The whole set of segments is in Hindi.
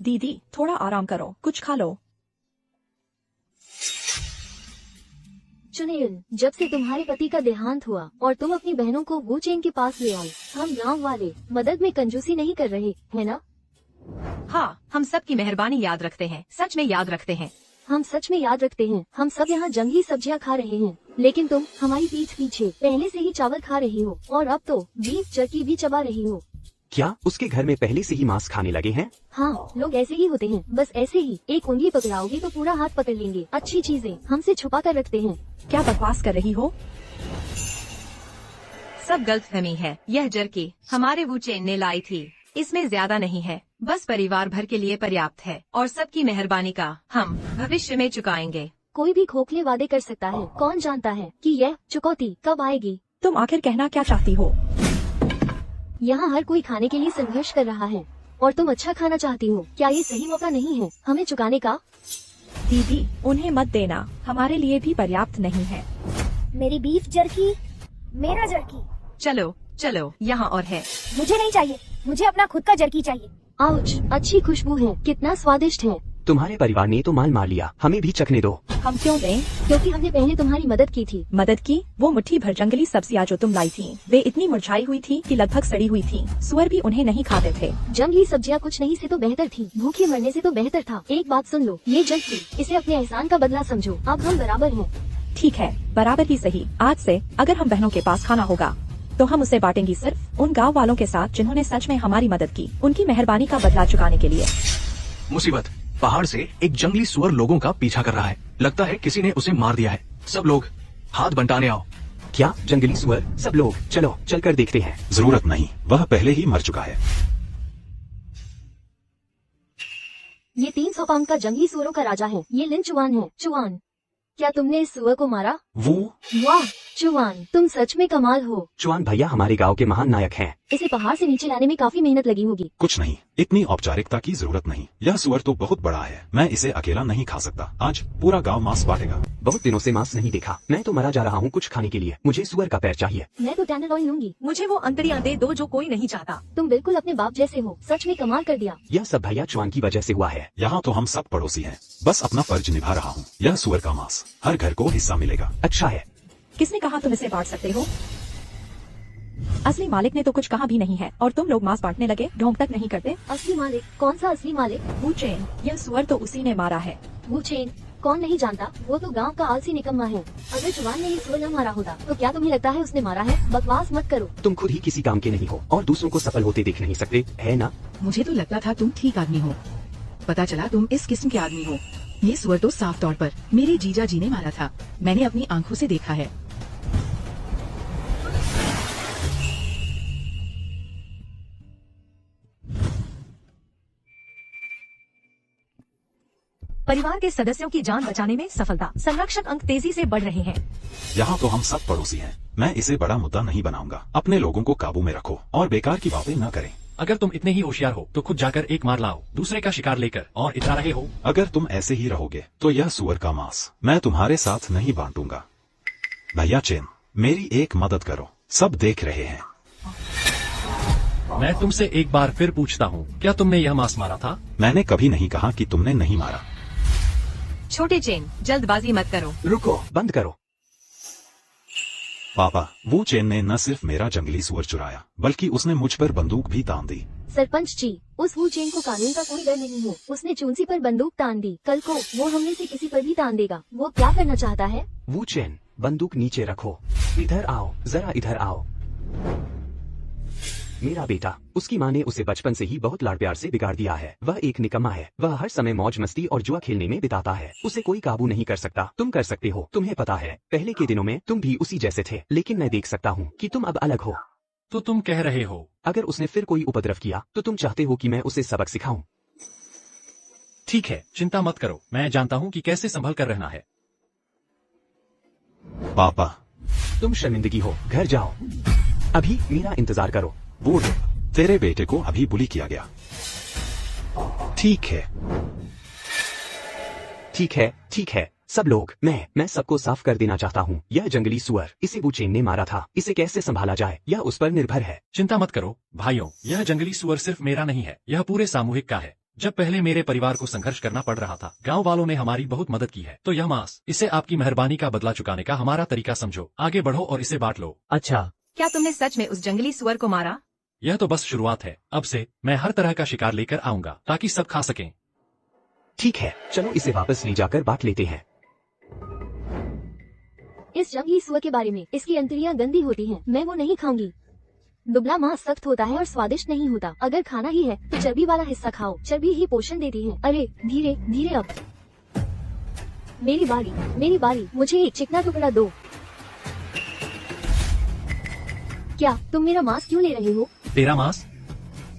दीदी थोड़ा आराम करो, कुछ खा लो। चुनेल, जब से तुम्हारे पति का देहांत हुआ और तुम अपनी बहनों को वू चेन के पास ले आई, हम गांव वाले मदद में कंजूसी नहीं कर रहे, है ना? हाँ, हम सब की मेहरबानी याद रखते हैं, सच में याद रखते हैं। हम सच में याद रखते हैं। हम सब यहाँ जंगली सब्जियाँ खा रहे हैं, लेकिन तुम हमारी पीठ पीछे पहले से ही चावल खा रही हो और अब तो बीफ जर्की भी चबा रही हो। क्या उसके घर में पहले से ही मांस खाने लगे हैं? हाँ, लोग ऐसे ही होते हैं, बस ऐसे ही। एक उंगली पकड़ाओगे तो पूरा हाथ पकड़ लेंगे। अच्छी चीजें हमसे छुपा कर रखते हैं। क्या बकवास कर रही हो? सब गलतफहमी है। यह जर्की हमारे वू चेन ने लाई थी, इसमें ज्यादा नहीं है, बस परिवार भर के लिए पर्याप्त है और सबकी मेहरबानी का हम भविष्य में चुकाएंगे। कोई भी खोखले वादे कर सकता है, कौन जानता है कि यह चुकौती कब आएगी। तुम आखिर कहना क्या चाहती हो? यहाँ हर कोई खाने के लिए संघर्ष कर रहा है और तुम अच्छा खाना चाहती हो। क्या ये सही मौका नहीं है हमें चुकाने का? दीदी उन्हें मत देना, हमारे लिए भी पर्याप्त नहीं है। मेरी बीफ जर्की, मेरा जर्की। चलो चलो, यहाँ और है। मुझे नहीं चाहिए, मुझे अपना खुद का जर्की चाहिए। आउच, अच्छी खुशबू है, कितना स्वादिष्ट है। तुम्हारे परिवार ने तो माल मार लिया, हमें भी चखने दो। हम क्यों दें? क्योंकि हमने पहले तुम्हारी मदद की थी। मदद की? वो मुट्ठी भर जंगली सब्जियां जो तुम लाई थी, वे इतनी मुरझाई हुई थी कि लगभग सड़ी हुई थी। सुअर भी उन्हें नहीं खाते थे। जंगली सब्जियां कुछ नहीं से तो बेहतर थी, भूखे मरने से तो बेहतर था। एक बात सुन लो, ये जंग थी, इसे अपने एहसान का बदला समझो। अब हम बराबर हैं। ठीक है, बराबर ही सही। आज से अगर हम बहनों के पास खाना होगा तो हम उसे बांटेंगी सिर्फ उन गाँव वालों के साथ जिन्होंने सच में हमारी मदद की, उनकी मेहरबानी का बदला चुकाने के लिए। मुसीबत, पहाड़ से एक जंगली सुअर लोगों का पीछा कर रहा है। लगता है किसी ने उसे मार दिया है। सब लोग हाथ बंटाने आओ। क्या जंगली सुअर? सब लोग चलो चलकर देखते हैं। जरूरत नहीं, वह पहले ही मर चुका है। ये 300 पाउंड का जंगली सुअरों का राजा है। ये लिन चुआन है। चुआन, क्या तुमने इस सुअर को मारा? वो वाह चुआन, तुम सच में कमाल हो। चुआन भैया हमारे गांव के महान नायक हैं। इसे पहाड़ से नीचे लाने में काफी मेहनत लगी होगी। कुछ नहीं, इतनी औपचारिकता की जरूरत नहीं। यह सुअर तो बहुत बड़ा है, मैं इसे अकेला नहीं खा सकता। आज पूरा गांव मांस बांटेगा। बहुत दिनों से मांस नहीं देखा, मैं तो मरा जा रहा हूँ कुछ खाने के लिए। मुझे सुअर का पैर चाहिए। मैं तो टेंडरलॉइन लूंगी। मुझे वो अंतड़ियाँ दे दो जो कोई नहीं चाहता। तुम बिल्कुल अपने बाप जैसे हो, सच में कमाल कर दिया। यह सब भैया चुआन की वजह से हुआ है। यहाँ तो हम सब पड़ोसी हैं, बस अपना फर्ज निभा रहा हूँ। यह सुअर का मांस हर घर को हिस्सा मिलेगा। अच्छा है। किसने कहा तुम इसे बांट सकते हो? असली मालिक ने तो कुछ कहा भी नहीं है और तुम लोग मांस बांटने लगे, ढोंग तक नहीं करते। असली मालिक? कौन सा असली मालिक? वू चेन, यह सुअर तो उसी ने मारा है। वो चेन कौन नहीं जानता, वो तो गांव का आलसी निकम्मा है। अगर चुआन ने ये सुअर न मारा होता तो क्या तुम्हें लगता है उसने मारा है? बकवास मत करो। तुम खुद ही किसी काम के नहीं हो और दूसरों को सफल होते देख नहीं सकते, है ना? मुझे तो लगता था तुम ठीक आदमी हो, पता चला तुम इस किस्म के आदमी हो। ये सुअर तो साफ तौर पर मेरे जीजा जी ने मारा था, मैंने अपनी आंखों से देखा है। परिवार के सदस्यों की जान बचाने में सफलता। संरक्षक अंक तेजी से बढ़ रहे हैं। यहाँ तो हम सब पड़ोसी हैं। मैं इसे बड़ा मुद्दा नहीं बनाऊंगा। अपने लोगों को काबू में रखो और बेकार की बातें न करें। अगर तुम इतने ही होशियार हो तो खुद जाकर एक मार लाओ, दूसरे का शिकार लेकर, और इतना रहे हो। अगर तुम ऐसे ही रहोगे तो यह सुअर का मांस मैं तुम्हारे साथ नहीं बांटूंगा। भैया चेन, मेरी एक मदद करो, सब देख रहे हैं। मैं तुमसे एक बार फिर पूछता हूँ, क्या तुमने यह मांस मारा था? मैंने कभी नहीं कहा कि तुमने नहीं मारा। छोटे चेन, जल्दबाजी मत करो। रुको, बंद करो। पापा, वो चेन ने न सिर्फ मेरा जंगली सुअर चुराया बल्कि उसने मुझ पर बंदूक भी तान दी। सरपंच जी, उस वू चेन को कानून का कोई डर नहीं है। उसने चूंसी पर बंदूक तान दी, कल को वो हमने से किसी पर भी तान देगा। वो क्या करना चाहता है? वू चेन, बंदूक नीचे रखो। इधर आओ, जरा इधर आओ। मेरा बेटा, उसकी माँ ने उसे बचपन से ही बहुत लाड़ प्यार से बिगाड़ दिया है। वह एक निकम्मा है। वह हर समय मौज मस्ती और जुआ खेलने में बिताता है। उसे कोई काबू नहीं कर सकता। तुम कर सकते हो। तुम्हें पता है, पहले के दिनों में तुम भी उसी जैसे थे, लेकिन मैं देख सकता हूँ कि तुम अब अलग हो। तो तुम कह रहे हो अगर उसने फिर कोई उपद्रव किया तो तुम चाहते हो कि मैं उसे सबक सिखाऊं? ठीक है, चिंता मत करो, मैं जानता हूँ कि कैसे संभल कर रहना है। पापा, तुम शर्मिंदगी हो, घर जाओ। अभी मेरा इंतजार करो। वुड, तेरे बेटे को अभी बुली किया गया। ठीक है, ठीक है, ठीक है। सब लोग, मैं सबको साफ कर देना चाहता हूँ। यह जंगली सुअर, इसे वू चेन ने मारा था। इसे कैसे संभाला जाए, यह उस पर निर्भर है। चिंता मत करो भाइयों, यह जंगली सुअर सिर्फ मेरा नहीं है, यह पूरे सामूहिक का है। जब पहले मेरे परिवार को संघर्ष करना पड़ रहा था, गांव वालों ने हमारी बहुत मदद की है। तो यह मांस, इसे आपकी मेहरबानी का बदला चुकाने का हमारा तरीका समझो। आगे बढ़ो और इसे बांट लो। अच्छा, क्या तुमने सच में उस जंगली सुअर को मारा? यह तो बस शुरुआत है। अब से मैं हर तरह का शिकार लेकर आऊंगा ताकि सब खा सकें। ठीक है, चलो इसे वापस ले जाकर बांट लेते हैं। इस जंगली सुअर के बारे में, इसकी अंतड़ियां गंदी होती हैं। मैं वो नहीं खाऊंगी। दुबला मांस सख्त होता है और स्वादिष्ट नहीं होता। अगर खाना ही है तो चर्बी वाला हिस्सा खाओ। चर्बी ही पोषण देती है। अरे धीरे धीरे। अब मेरी बारी। मुझे एक चिकना टुकड़ा दो। क्या तुम मेरा मांस क्यों ले रहे हो? तेरा मांस?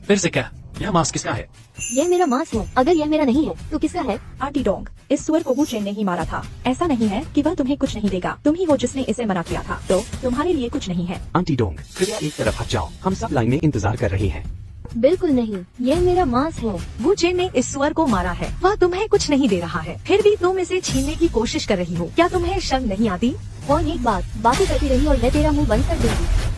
फिर से क्या? यह मांस किसका है? यह मेरा मांस है। अगर यह मेरा नहीं है तो किसका है? आंटी डोंग, इस सुअर को वू चेन ने ही मारा था। ऐसा नहीं है कि वह तुम्हें कुछ नहीं देगा। तुम ही हो जिसने इसे मना किया था, तो तुम्हारे लिए कुछ नहीं है। आंटी डोंग, कृपया एक तरफ हट जाओ। हम सब लाइन में इंतजार कर रहे हैं। बिल्कुल नहीं, यह मेरा मांस है। वू चेन ने इस सुअर को मारा है। वह तुम्हें कुछ नहीं दे रहा है, फिर भी तुम इसे छीनने की कोशिश कर रही हो। क्या तुम्हें शर्म नहीं आती? और एक बातें करती रही और मैं तेरा मुंह बंद कर दूंगी।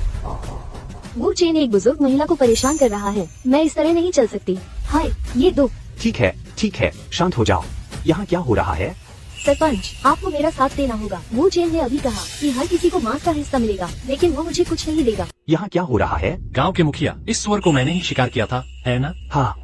वू चेन एक बुजुर्ग महिला को परेशान कर रहा है। मैं इस तरह नहीं चल सकती। हाय, ये दो। ठीक है, शांत हो जाओ। यहाँ क्या हो रहा है? सरपंच, आपको मेरा साथ देना होगा। वू चेन ने अभी कहा कि हर किसी को मांस का हिस्सा मिलेगा, लेकिन वो मुझे कुछ नहीं देगा। यहाँ क्या हो रहा है? गांव के मुखिया, इस सुअर को मैंने ही शिकार किया था, है ना? हाँ,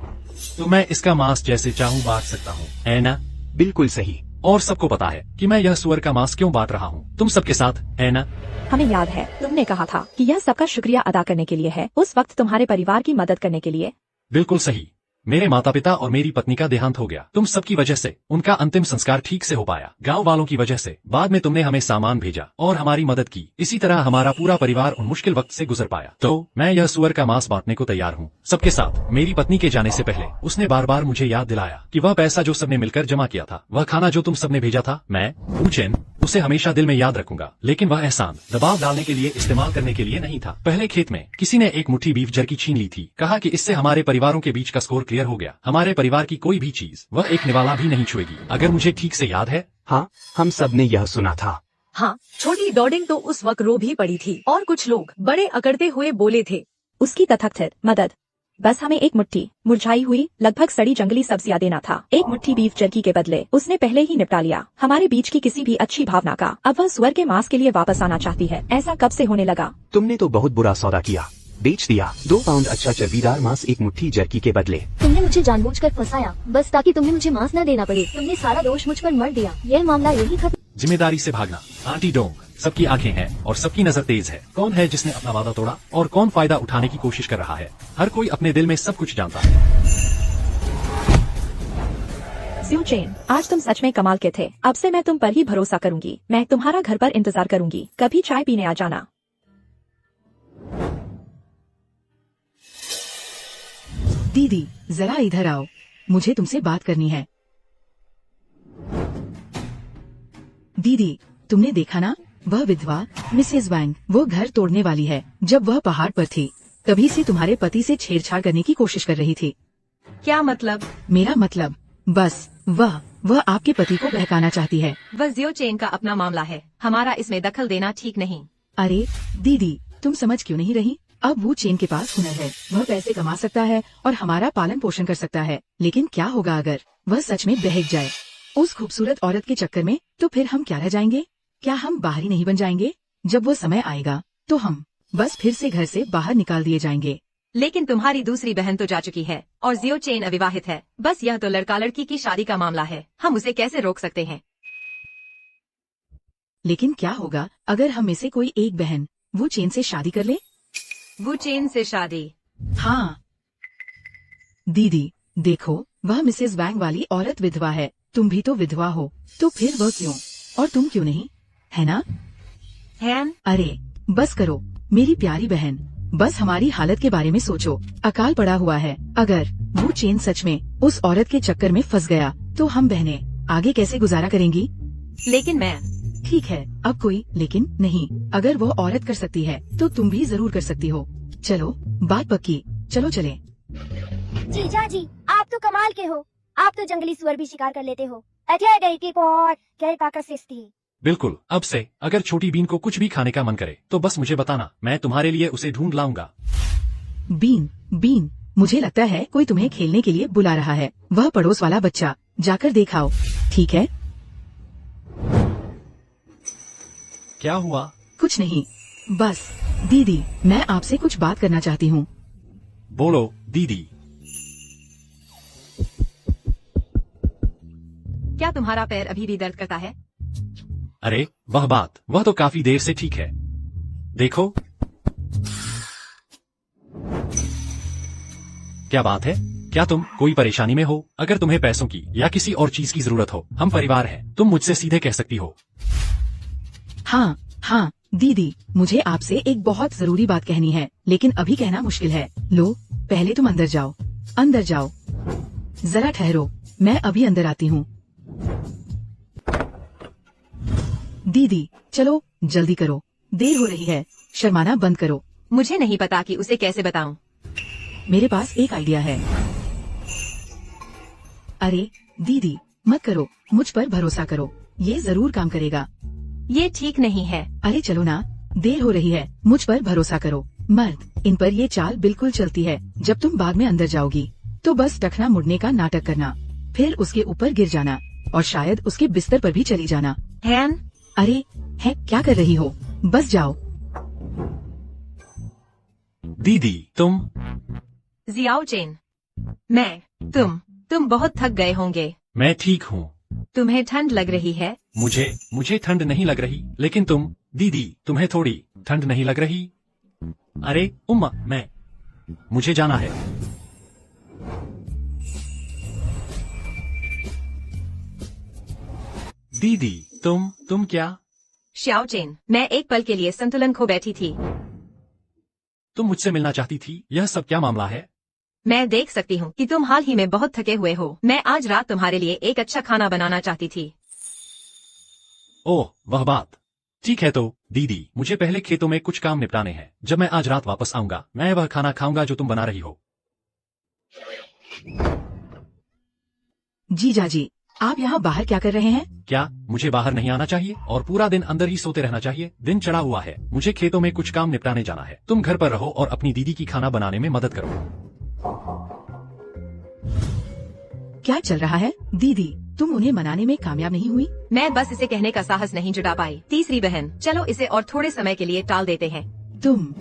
तो मैं इसका मांस जैसे चाहूँ बांट सकता हूँ, है ना? बिल्कुल सही। और सबको पता है कि मैं यह सुअर का मांस क्यों बांट रहा हूँ, तुम सबके साथ, है ना? हमें याद है, तुमने कहा था कि यह सबका शुक्रिया अदा करने के लिए है, उस वक्त तुम्हारे परिवार की मदद करने के लिए। बिल्कुल सही। मेरे माता पिता और मेरी पत्नी का देहांत हो गया। तुम सबकी वजह से उनका अंतिम संस्कार ठीक से हो पाया। गांव वालों की वजह से बाद में तुमने हमें सामान भेजा और हमारी मदद की। इसी तरह हमारा पूरा परिवार उन मुश्किल वक्त से गुजर पाया। तो मैं यह सुअर का मांस बांटने को तैयार हूँ, सबके साथ। मेरी पत्नी के जाने से पहले उसने बार बार मुझे याद दिलाया कि वह पैसा जो सबने मिलकर जमा किया था, वह खाना जो तुम सबने भेजा था, मैं वू चेन उसे हमेशा दिल में याद रखूंगा। लेकिन वह एहसान दबाव डालने के लिए इस्तेमाल करने के लिए नहीं था। पहले खेत में किसी ने एक मुट्ठी बीफ जर्की छीन ली थी। कहा कि इससे हमारे परिवारों के बीच का स्कोर क्लियर हो गया। हमारे परिवार की कोई भी चीज वह एक निवाला भी नहीं छुएगी, अगर मुझे ठीक से याद है। हाँ, हम सब ने यह सुना था। हाँ, छोटी डॉडिंग तो उस वक्त रो भी पड़ी थी और कुछ लोग बड़े अकड़ते हुए बोले थे। उसकी तथकथित मदद, बस हमें एक मुट्ठी मुरझाई हुई लगभग सड़ी जंगली सब्जियां देना था। एक मुट्ठी बीफ जर्की के बदले उसने पहले ही निपटा लिया हमारे बीच की किसी भी अच्छी भावना का। अब वह सुअर के मांस के लिए वापस आना चाहती है। ऐसा कब से होने लगा? तुमने तो बहुत बुरा सौदा किया, बेच दिया 2 पाउंड अच्छा चर्बीदार मांस एक मुट्ठी जर्की के बदले। तुमने मुझे जानबूझकर फंसाया, बस ताकि तुम्हें मुझे मांस न देना पड़े। तुमने सारा दोष मुझ पर मर दिया। यह मामला यही खत्म। जिम्मेदारी से भागना। आंटी डोंग, सबकी आंखें हैं और सबकी नजर तेज है। कौन है जिसने अपना वादा तोड़ा और कौन फायदा उठाने की कोशिश कर रहा है? हर कोई अपने दिल में सब कुछ जानता है। वू चेन, आज तुम सच में कमाल के थे। अब से मैं तुम पर ही भरोसा करूंगी। मैं तुम्हारा घर पर इंतजार करूंगी। कभी चाय पीने आ जाना। दीदी, जरा इधर आओ, मुझे तुमसे बात करनी है। दीदी, तुमने देखा ना, वह विधवा मिसेस वैंग, वो घर तोड़ने वाली है। जब वह पहाड़ पर थी तभी से तुम्हारे पति से छेड़छाड़ करने की कोशिश कर रही थी। क्या मतलब? मेरा मतलब बस वह आपके पति को बहकाना चाहती है। वह जियो चेन का अपना मामला है, हमारा इसमें दखल देना ठीक नहीं। अरे दीदी, तुम समझ क्यों नहीं रही? अब वू चेन के पास हुनर है, वह पैसे कमा सकता है और हमारा पालन पोषण कर सकता है। लेकिन क्या होगा अगर वह सच में बहक जाए उस खूबसूरत औरत के चक्कर में? तो फिर हम क्या रह जाएंगे? क्या हम बाहरी नहीं बन जाएंगे? जब वो समय आएगा तो हम बस फिर से घर से बाहर निकाल दिए जाएंगे। लेकिन तुम्हारी दूसरी बहन तो जा चुकी है और जियो चेन अविवाहित है। बस यह तो लड़का लड़की की शादी का मामला है, हम उसे कैसे रोक सकते हैं? लेकिन क्या होगा अगर हम में से कोई एक बहन वू चेन से शादी कर ले? वू चेन से शादी? हाँ दीदी, देखो, वह मिसेस वैंग वाली औरत विधवा है। तुम भी तो विधवा हो, तो फिर वह क्यों और तुम क्यों नहीं, है ना? हैन? अरे बस करो मेरी प्यारी बहन, बस हमारी हालत के बारे में सोचो। अकाल पड़ा हुआ है। अगर वो चेन सच में उस औरत के चक्कर में फंस गया तो हम बहनें आगे कैसे गुजारा करेंगी? लेकिन मैं... ठीक है, अब कोई लेकिन नहीं। अगर वो औरत कर सकती है तो तुम भी जरूर कर सकती हो। चलो, बात पक्की, चलो चलें। जीजा जी, आप तो कमाल के हो। आप तो जंगली सुअर भी शिकार कर लेते हो। अच्छा गई की पॉट क्या ताकत से थी। बिल्कुल, अब से अगर छोटी बीन को कुछ भी खाने का मन करे तो बस मुझे बताना, मैं तुम्हारे लिए उसे ढूंढ लाऊंगा। बीन, मुझे लगता है कोई तुम्हें खेलने के लिए बुला रहा है। वह पड़ोस वाला बच्चा, जाकर देखाओ। ठीक है। क्या हुआ? कुछ नहीं, बस दीदी, मैं आपसे कुछ बात करना चाहती हूँ। बोलो दीदी। क्या तुम्हारा पैर अभी भी दर्द करता है? अरे वह तो काफी देर से ठीक है। देखो। क्या बात है? क्या तुम कोई परेशानी में हो? अगर तुम्हें पैसों की या किसी और चीज की जरूरत हो, हम परिवार हैं, तुम मुझसे सीधे कह सकती हो। हाँ दीदी, मुझे आपसे एक बहुत जरूरी बात कहनी है, लेकिन अभी कहना मुश्किल है। लो, पहले तुम अंदर जाओ। अंदर जाओ। जरा ठहरो, मैं अभी अंदर आती हूँ। दीदी चलो जल्दी करो, देर हो रही है। शर्माना बंद करो। मुझे नहीं पता कि उसे कैसे बताऊं। मेरे पास एक आइडिया है। अरे दीदी मत करो, मुझ पर भरोसा करो, ये जरूर काम करेगा। ये ठीक नहीं है। अरे चलो ना, देर हो रही है, मुझ पर भरोसा करो। मर्द, इन पर ये चाल बिल्कुल चलती है। जब तुम बाग में अंदर जाओगी तो बस टखना मुड़ने का नाटक करना, फिर उसके ऊपर गिर जाना और शायद उसके बिस्तर पर भी चली जाना। हैन, अरे है, क्या कर रही हो? बस जाओ। दीदी तुम। जियाओ चेन, तुम बहुत थक गए होंगे। मैं ठीक हूँ। तुम्हें ठंड लग रही है? मुझे ठंड नहीं लग रही, लेकिन तुम दीदी, तुम्हें थोड़ी ठंड नहीं लग रही? अरे उम्मा, मुझे जाना है। दीदी तुम क्या? श्याओ चेन, मैं एक पल के लिए संतुलन खो बैठी थी। तुम मुझसे मिलना चाहती थी? यह सब क्या मामला है? मैं देख सकती हूँ कि तुम हाल ही में बहुत थके हुए हो। मैं आज रात तुम्हारे लिए एक अच्छा खाना बनाना चाहती थी। ओह, वह बात। ठीक है तो दीदी, मुझे पहले खेतों में कुछ काम निपटाने हैं। जब मैं आज रात वापस आऊंगा, मैं वह खाना खाऊंगा जो तुम बना रही हो। जीजा जी, आप यहाँ बाहर क्या कर रहे हैं? क्या मुझे बाहर नहीं आना चाहिए और पूरा दिन अंदर ही सोते रहना चाहिए? दिन चढ़ा हुआ है, मुझे खेतों में कुछ काम निपटाने जाना है। तुम घर पर रहो और अपनी दीदी की खाना बनाने में मदद करो। क्या चल रहा है? दीदी, तुम उन्हें मनाने में कामयाब नहीं हुई? मैं बस इसे कहने का साहस नहीं जुटा पाई। तीसरी बहन, चलो इसे और थोड़े समय के लिए टाल देते हैं। तुम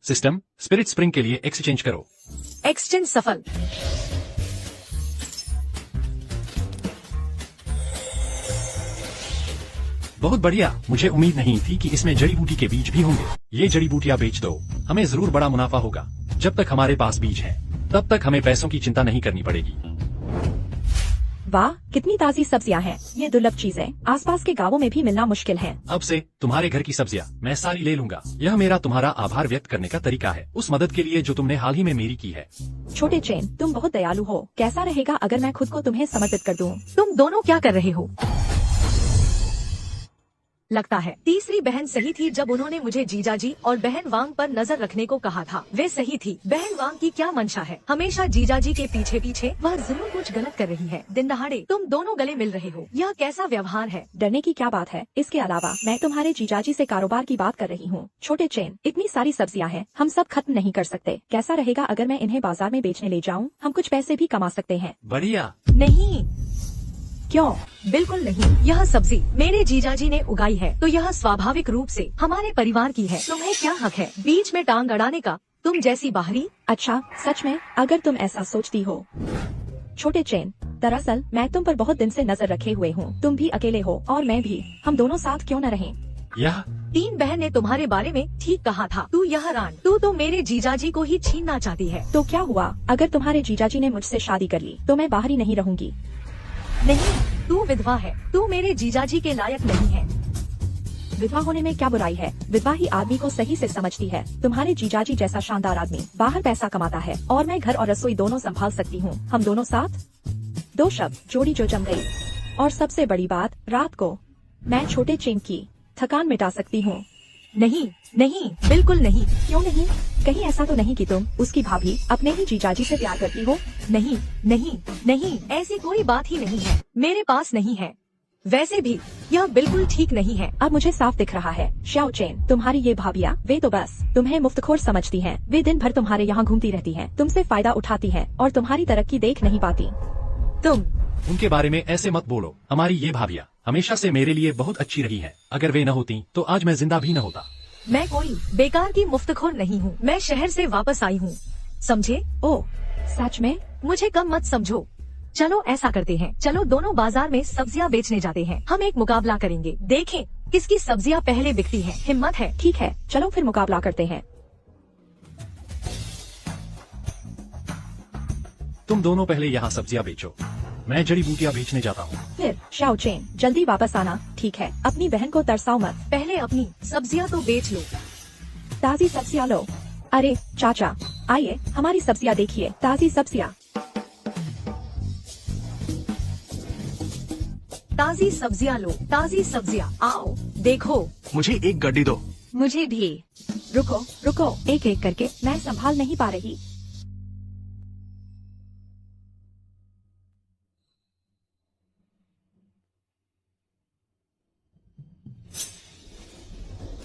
सिस्टम स्पिरिट स्प्रिंग के लिए एक्सचेंज करो। एक्सचेंज सफल। बहुत बढ़िया। मुझे उम्मीद नहीं थी कि इसमें जड़ी बूटी के बीज भी होंगे। ये जड़ी बूटियां बेच दो, हमें जरूर बड़ा मुनाफा होगा। जब तक हमारे पास बीज है, तब तक हमें पैसों की चिंता नहीं करनी पड़ेगी। वाह, कितनी ताजी सब्जियां हैं। ये दुर्लभ चीजें आसपास के गांवों में भी मिलना मुश्किल है। अब से तुम्हारे घर की सब्जियां मैं सारी ले लूंगा। यह मेरा तुम्हारा आभार व्यक्त करने का तरीका है, उस मदद के लिए जो तुमने हाल ही में मेरी की है। छोटे चेन, तुम बहुत दयालु हो। कैसा रहेगा अगर मैं खुद को तुम्हें समर्पित कर दूं? तुम दोनों क्या कर रहे हो? लगता है तीसरी बहन सही थी जब उन्होंने मुझे जीजाजी और बहन वांग पर नजर रखने को कहा था। वे सही थी। बहन वांग की क्या मंशा है? हमेशा जीजाजी के पीछे पीछे। वह जरूर कुछ गलत कर रही है। दिन दहाड़े तुम दोनों गले मिल रहे हो, यह कैसा व्यवहार है? डरने की क्या बात है? इसके अलावा मैं तुम्हारे जीजाजी से कारोबार की बात कर रही हूँ। छोटे चेन, इतनी सारी सब्जियां हैं, हम सब खत्म नहीं कर सकते। कैसा रहेगा अगर मैं इन्हें बाजार में बेचने ले जाऊँ? हम कुछ पैसे भी कमा सकते हैं। बढ़िया। नहीं, क्यों? बिल्कुल नहीं। यह सब्जी मेरे जीजाजी ने उगाई है, तो यह स्वाभाविक रूप से हमारे परिवार की है। तुम्हें क्या हक है बीच में टांग अड़ाने का? तुम जैसी बाहरी। अच्छा, सच में? अगर तुम ऐसा सोचती हो। छोटे चेन, दरअसल मैं तुम पर बहुत दिन से नजर रखे हुए हूँ। तुम भी अकेले हो और मैं भी, हम दोनों साथ क्यों न रहें? यह तीन बहन ने तुम्हारे बारे में ठीक कहा था। तू यह रान, तू तो मेरे जीजाजी को ही छीनना चाहती है। तो क्या हुआ अगर तुम्हारे जीजाजी ने मुझसे शादी कर ली? तो मैं बाहर ही नहीं रहूंगी। नहीं, तू विधवा है। तू मेरे जीजाजी के लायक नहीं है। विधवा होने में क्या बुराई है? विधवा ही आदमी को सही से समझती है। तुम्हारे जीजाजी जैसा शानदार आदमी बाहर पैसा कमाता है और मैं घर और रसोई दोनों संभाल सकती हूँ। हम दोनों साथ, दो शब्द जोड़ी जो जम गई। और सबसे बड़ी बात, रात को मैं छोटे चेन की थकान मिटा सकती हूँ। नहीं नहीं, बिल्कुल नहीं। क्यों नहीं? कहीं ऐसा तो नहीं कि तुम उसकी भाभी अपने ही जीजाजी से प्यार करती हो? नहीं नहीं नहीं, ऐसी कोई बात ही नहीं है। मेरे पास नहीं है। वैसे भी यह बिल्कुल ठीक नहीं है। अब मुझे साफ दिख रहा है शाओ चेन, तुम्हारी ये भाभियाँ वे तो बस तुम्हें मुफ्तखोर समझती हैं। वे दिन भर तुम्हारे यहाँ घूमती रहती हैं, तुमसे फायदा उठाती हैं और तुम्हारी तरक्की देख नहीं पाती। तुम उनके बारे में ऐसे मत बोलो। हमारी ये भाभियाँ हमेशा से मेरे लिए बहुत अच्छी रही है। अगर वे न होती तो आज मैं जिंदा भी न होता। मैं कोई बेकार की मुफ्तखोर नहीं हूँ। मैं शहर से वापस आई हूँ, समझे? ओ सच में? मुझे कम मत समझो। चलो ऐसा करते हैं, चलो दोनों बाजार में सब्जियां बेचने जाते हैं। हम एक मुकाबला करेंगे, देखें किसकी सब्जियां पहले बिकती हैं। हिम्मत है? ठीक है, चलो फिर मुकाबला करते हैं। तुम दोनों पहले यहाँ सब्जियाँ बेचो, मैं जड़ी बूटियाँ बेचने जाता हूँ। फिर शाओ चेन जल्दी वापस आना, ठीक है? अपनी बहन को तरसाओ मत। पहले अपनी सब्जियां तो बेच लो। ताजी सब्जियाँ लो। अरे चाचा आइए, हमारी सब्जियाँ देखिए, ताजी सब्जियाँ। ताजी सब्जियां लो, ताजी सब्जियां। आओ देखो। मुझे एक गड्डी दो। मुझे भी। रुको रुको, एक एक करके, मैं संभाल नहीं पा रही।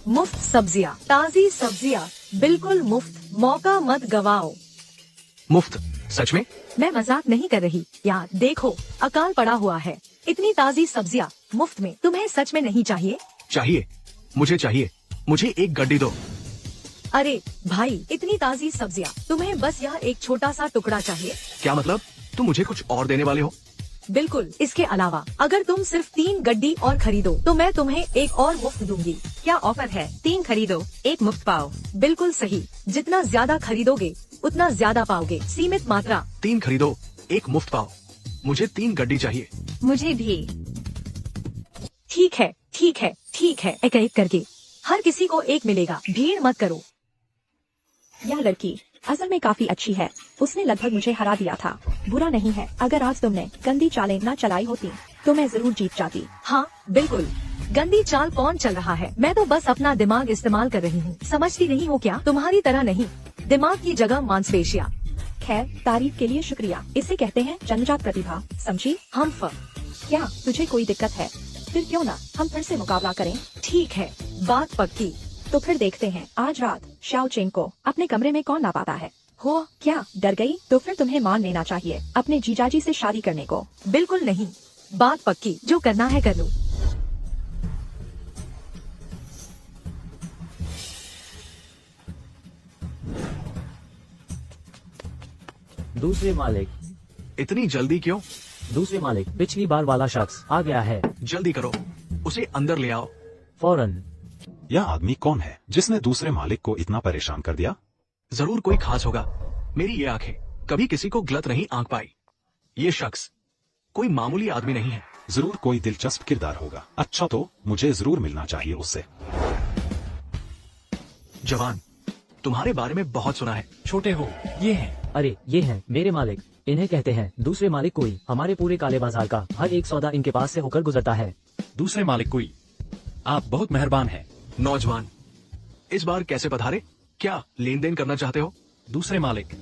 मुफ्त सब्जियां, ताजी सब्जियां, बिल्कुल मुफ्त। मौका मत गवाओ। मुफ्त? सच में? मैं मजाक नहीं कर रही यार, देखो अकाल पड़ा हुआ है। इतनी ताजी सब्जियां मुफ्त में तुम्हें सच में नहीं चाहिए? चाहिए, मुझे चाहिए। मुझे एक गड्डी दो। अरे भाई, इतनी ताजी सब्जियां, तुम्हें बस यह एक छोटा सा टुकड़ा चाहिए? क्या मतलब? तुम मुझे कुछ और देने वाले हो? बिल्कुल। इसके अलावा अगर तुम सिर्फ 3 गड्डी और खरीदो तो मैं तुम्हें एक और मुफ्त दूंगी। क्या ऑफर है? 3 खरीदो 1 मुफ्त पाओ। बिल्कुल सही, जितना ज्यादा खरीदोगे उतना ज्यादा पाओगे। सीमित मात्रा। 3 खरीदो 1 मुफ्त पाओ। मुझे 3 गड्डी चाहिए। मुझे भी। ठीक है ठीक है ठीक है, एक एक करके हर किसी को एक मिलेगा। भीड़ मत करो। यह लड़की असल में काफी अच्छी है, उसने लगभग मुझे हरा दिया था। बुरा नहीं है, अगर आज तुमने गंदी चालें न चलाई होती तो मैं जरूर जीत जाती। हाँ बिल्कुल, गंदी चाल कौन चल रहा है? मैं तो बस अपना दिमाग इस्तेमाल कर रही हूँ, समझती नहीं हो क्या? तुम्हारी तरह नहीं, दिमाग की जगह मांसपेशियाँ। खैर, तारीफ के लिए शुक्रिया। इसे कहते हैं जन्मजात प्रतिभा, समझी? क्या तुझे कोई दिक्कत है? फिर क्यों ना हम फिर से मुकाबला करें? ठीक है, बात पक्की। तो फिर देखते हैं आज रात शाओ चेन को अपने कमरे में कौन ला पाता है। हो क्या डर गई? तो फिर तुम्हें मान लेना चाहिए अपने जीजाजी से शादी करने को। बिल्कुल नहीं, बात पक्की। जो करना है कर लो। दूसरे मालिक। इतनी जल्दी क्यों? दूसरे मालिक, पिछली बार वाला शख्स आ गया है। जल्दी करो, उसे अंदर ले आओ। फौरन। यह आदमी कौन है जिसने दूसरे मालिक को इतना परेशान कर दिया? जरूर कोई खास होगा। मेरी ये आंखें कभी किसी को गलत नहीं आंक पाई। ये शख्स कोई मामूली आदमी नहीं है। जरूर कोई दिलचस्प किरदार होगा। अच्छा, तो मुझे जरूर मिलना चाहिए उससे। जवान, तुम्हारे बारे में बहुत सुना है। छोटे हो, ये हैं। अरे ये हैं मेरे मालिक। इन्हें कहते हैं दूसरे मालिक कोई। हमारे पूरे काले बाजार का हर एक सौदा इनके पास से होकर गुजरता है। दूसरे मालिक कोई, आप बहुत मेहरबान हैं। नौजवान, इस बार कैसे पधारे? क्या लेन देन करना चाहते हो? दूसरे मालिक,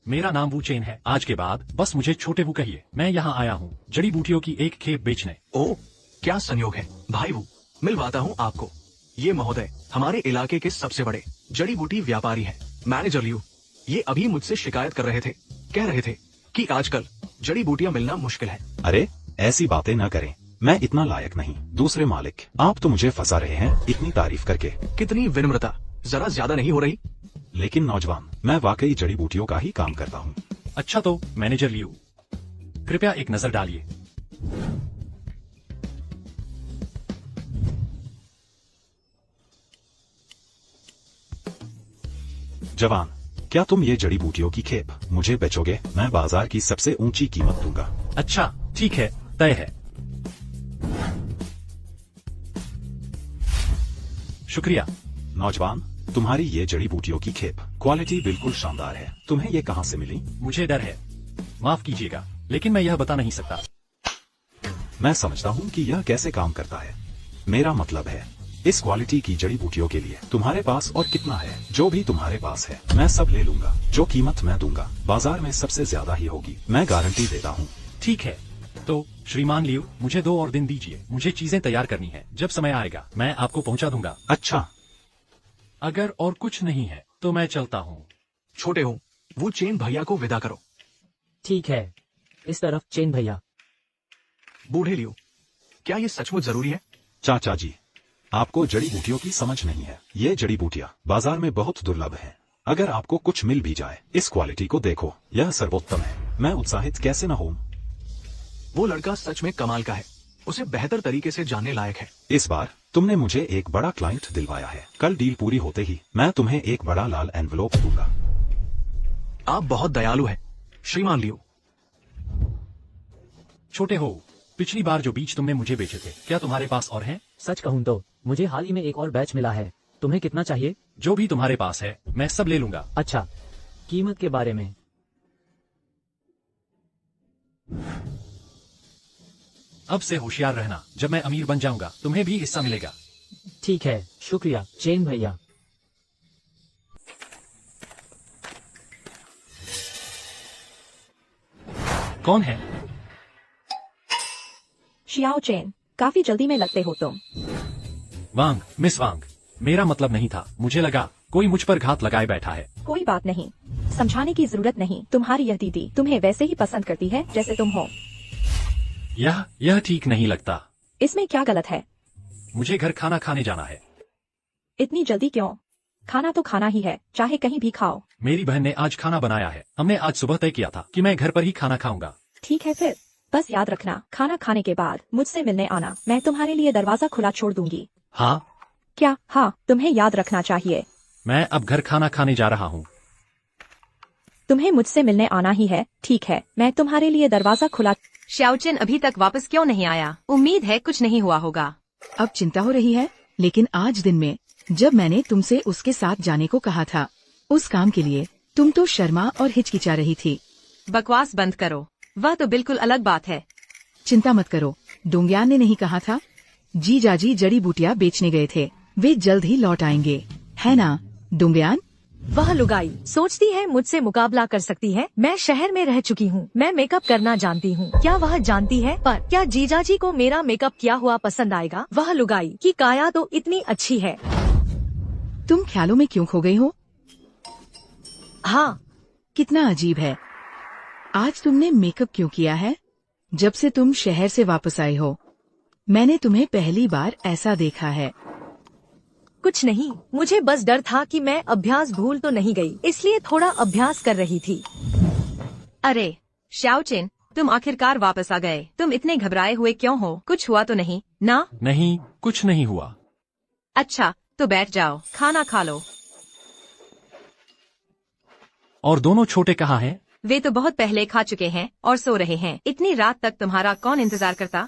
मेरा नाम वू चेन है। आज के बाद बस मुझे छोटे वू कहिए। मैं यहाँ आया हूँ जड़ी बूटियों की एक खेप बेचने। ओह, क्या संयोग है। भाई वू, मिलवाता हूँ आपको। ये महोदय हमारे इलाके के सबसे बड़े जड़ी बूटी व्यापारी हैं, मैनेजर लियू। ये अभी मुझसे शिकायत कर रहे थे, कह रहे थे कि आजकल जड़ी बूटियाँ मिलना मुश्किल है। अरे ऐसी बातें न करें, मैं इतना लायक नहीं। दूसरे मालिक, आप तो मुझे फंसा रहे हैं इतनी तारीफ करके। कितनी विनम्रता, जरा ज्यादा नहीं हो रही? लेकिन नौजवान, मैं वाकई जड़ी बूटियों का ही काम करता हूँ। अच्छा तो मैनेजर लियू, कृपया एक नजर डालिए। जवान, क्या तुम ये जड़ी बूटियों की खेप मुझे बेचोगे? मैं बाजार की सबसे ऊंची कीमत दूंगा। अच्छा ठीक है, तय है। शुक्रिया। नौजवान, तुम्हारी ये जड़ी बूटियों की खेप क्वालिटी बिल्कुल शानदार है। तुम्हें ये कहाँ से मिली? मुझे डर है, माफ कीजिएगा, लेकिन मैं यह बता नहीं सकता। मैं समझता हूँ कि यह कैसे काम करता है। मेरा मतलब है, इस क्वालिटी की जड़ी बूटियों के लिए तुम्हारे पास और कितना है? जो भी तुम्हारे पास है मैं सब ले लूंगा। जो कीमत मैं दूंगा बाजार में सबसे ज्यादा ही होगी, मैं गारंटी देता हूँ। ठीक है, तो श्रीमान लियो, मुझे 2 और दिन दीजिए, मुझे चीजें तैयार करनी है। जब समय आएगा मैं आपको पहुंचा दूंगा। अच्छा, अगर और कुछ नहीं है तो मैं चलता हूँ। छोटे हो, वो चेन भैया को विदा करो। ठीक है, इस तरफ चेन भैया। बूढ़े लियो, क्या ये सचमुच जरूरी है? चाचा जी, आपको जड़ी बूटियों की समझ नहीं है। ये जड़ी बूटियां बाजार में बहुत दुर्लभ हैं। अगर आपको कुछ मिल भी जाए, इस क्वालिटी को देखो, यह सर्वोत्तम है। मैं उत्साहित कैसे न हूँ। वो लड़का सच में कमाल का है, उसे बेहतर तरीके से जानने लायक है। इस बार तुमने मुझे एक बड़ा क्लाइंट दिलवाया है। कल डील पूरी होते ही मैं तुम्हें एक बड़ा लाल एनवेलोप दूंगा। आप बहुत दयालु हैं, श्रीमान लियो। छोटे हो, पिछली बार जो बीज तुमने मुझे बेचे थे, क्या तुम्हारे पास और हैं? सच कहूँ तो मुझे हाल ही में एक और बैच मिला है। तुम्हें कितना चाहिए? जो भी तुम्हारे पास है मैं सब ले लूंगा। अच्छा, कीमत के बारे में? अब से होशियार रहना, जब मैं अमीर बन जाऊंगा तुम्हें भी हिस्सा मिलेगा। ठीक है, शुक्रिया चेन भैया। कौन है? शियाओ चेन, काफी जल्दी में लगते हो तुम। वांग, मिस वांग, मेरा मतलब नहीं था। मुझे लगा कोई मुझ पर घात लगाए बैठा है। कोई बात नहीं, समझाने की जरूरत नहीं। तुम्हारी यह दीदी तुम्हें वैसे ही पसंद करती है जैसे तुम हो। यह ठीक नहीं लगता। इसमें क्या गलत है? मुझे घर खाना खाने जाना है। इतनी जल्दी क्यों? खाना तो खाना ही है, चाहे कहीं भी खाओ। मेरी बहन ने आज खाना बनाया है। हमने आज सुबह तय किया था कि मैं घर पर ही खाना खाऊंगा। ठीक है फिर, बस याद रखना, खाना खाने के बाद मुझसे मिलने आना। मैं तुम्हारे लिए दरवाजा खुला छोड़ दूंगी। हाँ? क्या? हाँ, तुम्हें याद रखना चाहिए। मैं अब घर खाना खाने जा रहा हूँ। तुम्हें मुझसे मिलने आना ही है, ठीक है। मैं तुम्हारे लिए दरवाजा खुला। श्याओचेन अभी तक वापस क्यों नहीं आया? उम्मीद है कुछ नहीं हुआ होगा। अब चिंता हो रही है, लेकिन आज दिन में जब मैंने तुमसे उसके साथ जाने को कहा था, उस काम के लिए तुम तो शर्मा और हिचकिचा रही थी। बकवास बंद करो, वह तो बिल्कुल अलग बात है। चिंता मत करो, डोंग्यान ने नहीं कहा था? जीजाजी जड़ी बूटियां बेचने गए थे, वे जल्द ही लौट आएंगे, है ना डोंग्यान? वह लुगाई सोचती है मुझसे मुकाबला कर सकती है। मैं शहर में रह चुकी हूँ, मैं मेकअप करना जानती हूँ। क्या वह जानती है? पर क्या जीजाजी को मेरा मेकअप किया हुआ पसंद आएगा? वह लुगाई की काया तो इतनी अच्छी है। तुम ख्यालों में क्यों खो गई हो? हाँ, कितना अजीब है। आज तुमने मेकअप क्यों किया है? जब से तुम शहर से वापस आई हो, मैंने तुम्हें पहली बार ऐसा देखा है। कुछ नहीं, मुझे बस डर था कि मैं अभ्यास भूल तो नहीं गई, इसलिए थोड़ा अभ्यास कर रही थी। अरे श्याओचेन, तुम आखिरकार वापस आ गए। तुम इतने घबराए हुए क्यों हो? कुछ हुआ तो नहीं ना? नहीं, कुछ नहीं हुआ। अच्छा, तो बैठ जाओ, खाना खा लो। और दोनों छोटे कहाँ हैं? वे तो बहुत पहले खा चुके हैं और सो रहे हैं। इतनी रात तक तुम्हारा कौन इंतजार करता?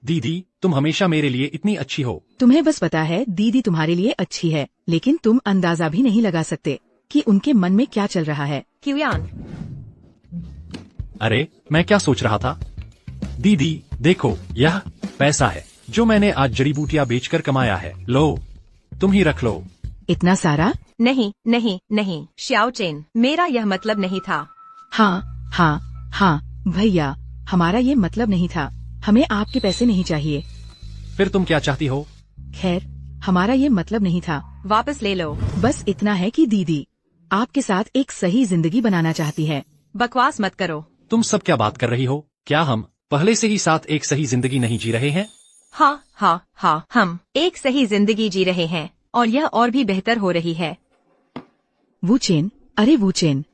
दीदी, तुम हमेशा मेरे लिए इतनी अच्छी हो। तुम्हें बस पता है दीदी तुम्हारे लिए अच्छी है, लेकिन तुम अंदाजा भी नहीं लगा सकते कि उनके मन में क्या चल रहा है। क्यूयान, अरे मैं क्या सोच रहा था? दीदी देखो, यह पैसा है जो मैंने आज जड़ी बूटियां बेचकर कमाया है। लो, तुम ही रख लो। इतना सारा? नहीं नहीं नहीं श्याओचेन, मेरा यह मतलब नहीं था। हाँ हाँ हाँ भैया, हमारा ये मतलब नहीं था। हमें आपके पैसे नहीं चाहिए। फिर तुम क्या चाहती हो? खैर, हमारा ये मतलब नहीं था। वापस ले लो। बस इतना है कि दीदी आपके साथ एक सही जिंदगी बनाना चाहती है। बकवास मत करो। तुम सब क्या बात कर रही हो? क्या हम पहले से ही साथ एक सही जिंदगी नहीं जी रहे हैं? हाँ हाँ हाँ, हम एक सही जिंदगी जी रहे हैं और यह और भी बेहतर हो रही है। वूचेन, अरे वूचेन,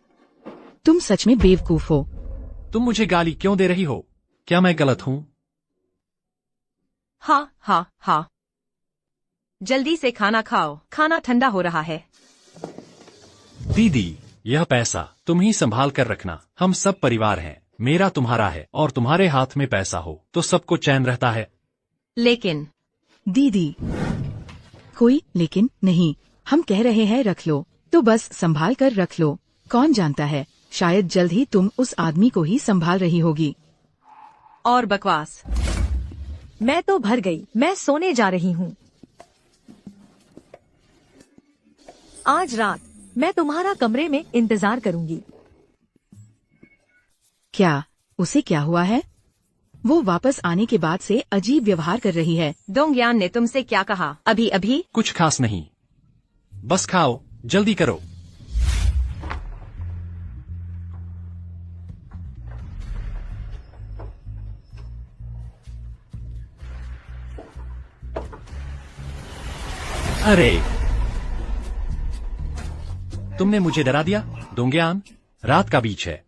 तुम सच में बेवकूफ हो। तुम मुझे गाली क्यों दे रही हो? क्या मैं गलत हूँ? हाँ हाँ हाँ, जल्दी से खाना खाओ, खाना ठंडा हो रहा है। दीदी, यह पैसा तुम ही संभाल कर रखना। हम सब परिवार हैं, मेरा तुम्हारा है, और तुम्हारे हाथ में पैसा हो तो सबको चैन रहता है। लेकिन दीदी, कोई लेकिन नहीं। हम कह रहे हैं रख लो तो बस संभाल कर रख लो। कौन जानता है, शायद जल्द ही तुम उस आदमी को ही संभाल रही होगी। और बकवास। मैं तो भर गई, मैं सोने जा रही हूँ। आज रात मैं तुम्हारा कमरे में इंतजार करूंगी। क्या उसे क्या हुआ है? वो वापस आने के बाद से अजीब व्यवहार कर रही है। डोंगयान ने तुमसे क्या कहा? अभी अभी? कुछ खास नहीं, बस खाओ, जल्दी करो। अरे, तुमने मुझे डरा दिया। डोंगयान, रात का बीच है,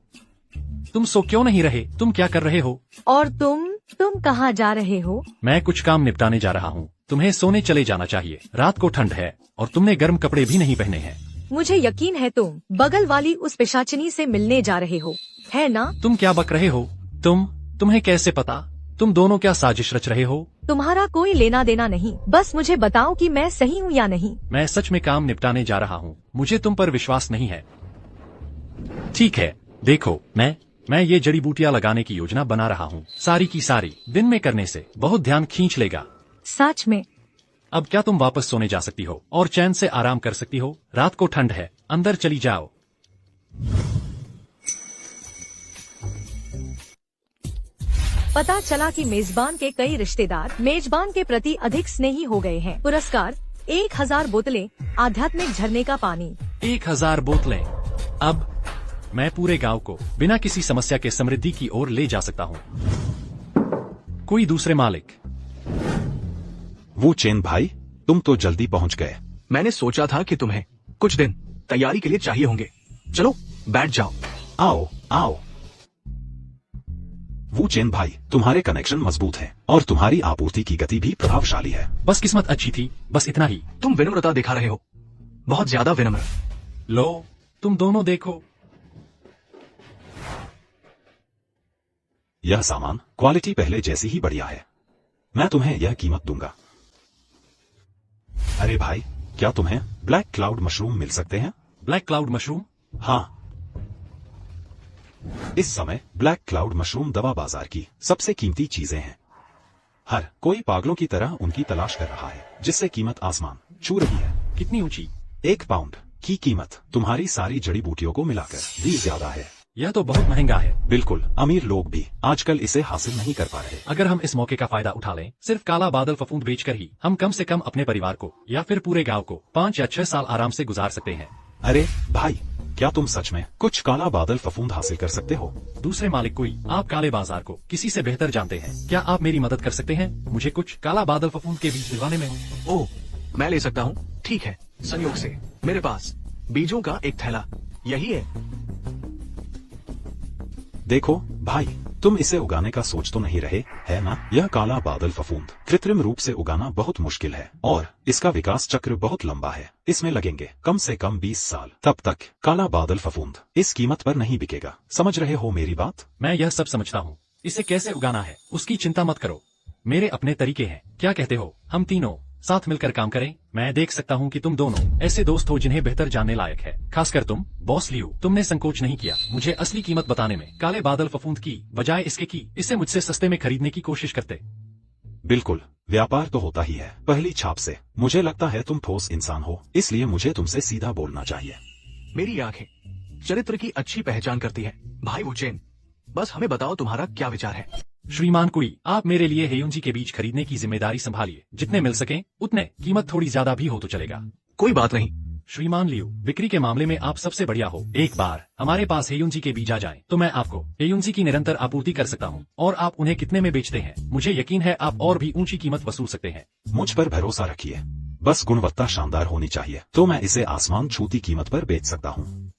तुम सो क्यों नहीं रहे? तुम क्या कर रहे हो? और तुम कहाँ जा रहे हो? मैं कुछ काम निपटाने जा रहा हूँ। तुम्हें सोने चले जाना चाहिए, रात को ठंड है और तुमने गर्म कपड़े भी नहीं पहने हैं। मुझे यकीन है तुम बगल वाली उस पिशाचिनी से मिलने जा रहे हो, है ना? तुम क्या बक रहे हो? तुम्हें कैसे पता? तुम दोनों क्या साजिश रच रहे हो? तुम्हारा कोई लेना देना नहीं, बस मुझे बताओ कि मैं सही हूँ या नहीं। मैं सच में काम निपटाने जा रहा हूँ, मुझे तुम पर विश्वास नहीं है। ठीक है, देखो, मैं ये जड़ी बूटियां लगाने की योजना बना रहा हूँ। सारी की सारी दिन में करने से बहुत ध्यान खींच लेगा। सच में? अब क्या तुम वापस सोने जा सकती हो और चैन से आराम कर सकती हो? रात को ठंड है, अंदर चली जाओ। पता चला कि मेजबान के कई रिश्तेदार मेजबान के प्रति अधिक स्नेही हो गए हैं। पुरस्कार 1000 बोतलें आध्यात्मिक झरने का पानी। 1000 बोतलें। अब मैं पूरे गांव को बिना किसी समस्या के समृद्धि की ओर ले जा सकता हूँ। कोई दूसरे मालिक? वो चेन भाई, तुम तो जल्दी पहुंच गए। मैंने सोचा था कि तुम्हें कुछ दिन तैयारी के लिए चाहिए होंगे। चलो बैठ जाओ। आओ आओ। वो चेन भाई, तुम्हारे कनेक्शन मजबूत हैं और तुम्हारी आपूर्ति की गति भी प्रभावशाली है। बस किस्मत अच्छी थी, बस इतना ही। तुम विनम्रता दिखा रहे हो, बहुत ज्यादा विनम्र। लो, तुम दोनों देखो। यह सामान क्वालिटी पहले जैसी ही बढ़िया है। मैं तुम्हें यह कीमत दूंगा। अरे भाई, क्या तुम्हें ब्लैक क्लाउड मशरूम मिल सकते हैं? Black cloud mushroom? हाँ, इस समय ब्लैक क्लाउड मशरूम दवा बाजार की सबसे कीमती चीजें हैं। हर कोई पागलों की तरह उनकी तलाश कर रहा है, जिससे कीमत आसमान छू रही है। कितनी ऊंची? 1 पाउंड की कीमत तुम्हारी सारी जड़ी बूटियों को मिलाकर भी ज्यादा है। यह तो बहुत महंगा है। बिल्कुल, अमीर लोग भी आजकल इसे हासिल नहीं कर पा रहे। अगर हम इस मौके का फायदा उठा लें, सिर्फ काला बादल फफूंद बेचकर ही हम कम से कम अपने परिवार को या फिर पूरे गांव को 5 या 6 साल आराम से गुजार सकते हैं। अरे भाई, क्या तुम सच में कुछ काला बादल फफूंद हासिल कर सकते हो? दूसरे मालिक कोई, आप काले बाजार को किसी से बेहतर जानते हैं। क्या आप मेरी मदद कर सकते हैं? मुझे कुछ काला बादल फफूंद के बीज दिलवाने में। ओह, मैं ले सकता हूँ। ठीक है, संयोग से मेरे पास बीजों का एक थैला यही है। देखो भाई, तुम इसे उगाने का सोच तो नहीं रहे, है ना? यह काला बादल फफूंद कृत्रिम रूप से उगाना बहुत मुश्किल है और इसका विकास चक्र बहुत लंबा है। इसमें लगेंगे कम से कम 20 साल। तब तक काला बादल फफूंद इस कीमत पर नहीं बिकेगा। समझ रहे हो मेरी बात? मैं यह सब समझता हूँ। इसे कैसे उगाना है उसकी चिंता मत करो, मेरे अपने तरीके हैं। क्या कहते हो, हम तीनों साथ मिलकर काम करें? मैं देख सकता हूँ कि तुम दोनों ऐसे दोस्त हो जिन्हें बेहतर जानने लायक है। खासकर तुम, बॉस लियो। तुमने संकोच नहीं किया मुझे असली कीमत बताने में। काले बादल फफूंद की बजाय इसके की इसे मुझसे सस्ते में खरीदने की कोशिश करते। बिल्कुल, व्यापार तो होता ही है पहली छाप से। मुझे लगता है तुम ठोस इंसान हो, इसलिए मुझे तुमसे सीधा बोलना चाहिए। मेरी आंखें चरित्र की अच्छी पहचान करती है। भाई वुचेन, बस हमें बताओ तुम्हारा क्या विचार है। श्रीमान कुई, आप मेरे लिए हेयुंजी के बीज खरीदने की जिम्मेदारी संभालिए। जितने मिल सके उतने, कीमत थोड़ी ज्यादा भी हो तो चलेगा। कोई बात नहीं। श्रीमान लियो, बिक्री के मामले में आप सबसे बढ़िया हो। एक बार हमारे पास हेयुंजी के बीज आ जाएं, तो मैं आपको हेयुंजी की निरंतर आपूर्ति कर सकता हूं। और आप उन्हें कितने में बेचते हैं, मुझे यकीन है आप और भी ऊंची कीमत वसूल सकते हैं। मुझ पर भरोसा रखिए, बस गुणवत्ता शानदार होनी चाहिए, तो मैं इसे आसमान छूती कीमत पर बेच सकता हूँ।